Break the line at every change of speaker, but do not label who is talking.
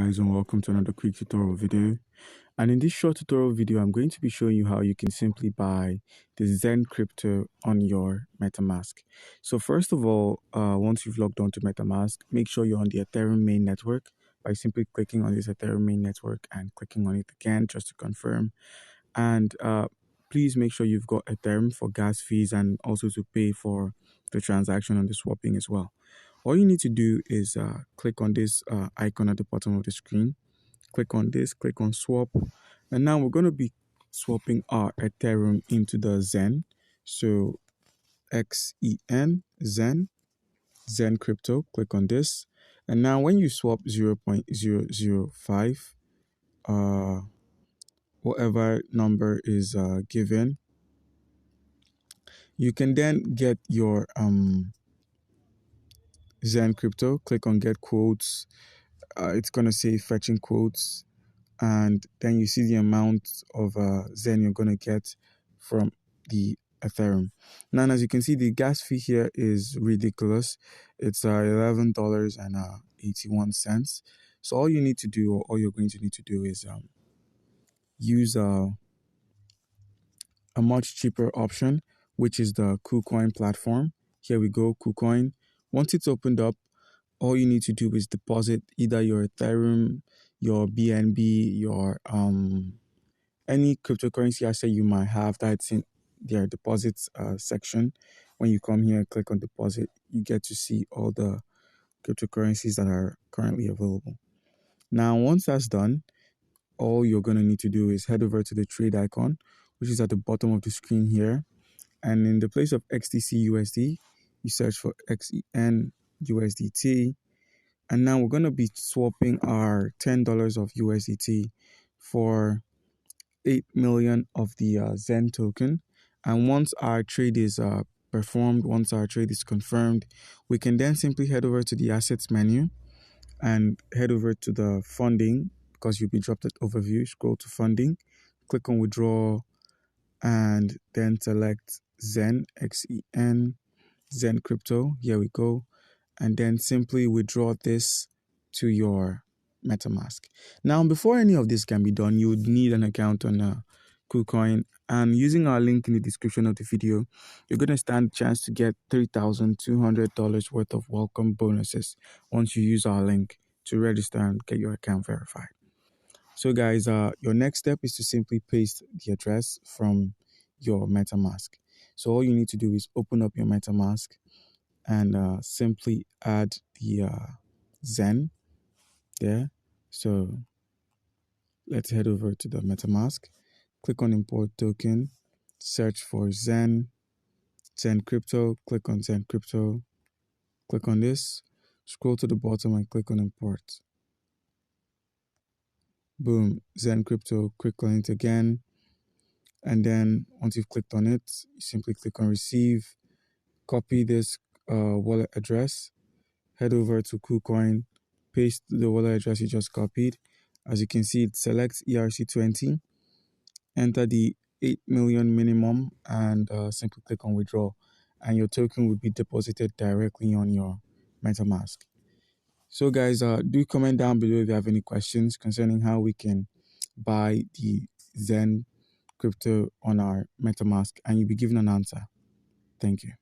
guys, and welcome to another quick tutorial video. And in this short tutorial video, I'm going to be showing you how you can simply buy the Xen Crypto on your Metamask. So first of all, once you've logged on to Metamask, make sure you're on the Ethereum main network by simply clicking on this Ethereum main network and clicking on it again just to confirm. And please make sure you've got Ethereum for gas fees and also to pay for the transaction on the swapping as well. All you need to do is click on this icon at the bottom of the screen. Click on this, click on swap. And now we're going to be swapping our Ethereum into the Xen. So Xen, Xen Crypto, click on this. And now when you swap 0.005, whatever number is given, you can then get your Xen Crypto. Click on get quotes. It's going to say fetching quotes, and then you see the amount of Xen you're going to get from the Ethereum. Now, as you can see, the gas fee here is ridiculous. It's $11.81. So all you need to do, or all you're going to need to do, is use a much cheaper option, which is the KuCoin platform. Here we go, KuCoin. Once it's opened up, all you need to do is deposit either your Ethereum, your BNB, your any cryptocurrency asset you might have that's in their deposits section. When you come here and click on deposit, you get to see all the cryptocurrencies that are currently available. Now, once that's done, all you're going to need to do is head over to the trade icon, which is at the bottom of the screen here. And in the place of XDC USD, you search for Xen USDT. And now we're going to be swapping our $10 of USDT for 8 million of the Xen token. And once our trade is performed, once our trade is confirmed, we can then simply head over to the assets menu and head over to the funding, because you'll be dropped at overview. Scroll to funding, click on withdraw, and then select Xen, Xen, Xen Crypto. Here we go. And then simply withdraw this to your Metamask. Now, before any of this can be done, you would need an account on KuCoin. And using our link in the description of the video, you're going to stand a chance to get $3,200 worth of welcome bonuses once you use our link to register and get your account verified. So guys, your next step is to simply paste the address from your Metamask. So all you need to do is open up your Metamask and simply add the Xen there. So let's head over to the Metamask, click on import token, search for Xen Crypto, click on Xen Crypto, click on this, scroll to the bottom and click on import. Boom, Xen Crypto, click on it again. And then once you've clicked on it, you simply click on receive, copy this wallet address, head over to KuCoin, paste the wallet address you just copied. As you can see, it selects ERC20, enter the 8 million minimum, and simply click on withdraw, and your token will be deposited directly on your Metamask. So guys, do comment down below if you have any questions concerning how we can buy the Xen Crypto on our Metamask, and you'll be given an answer. Thank you.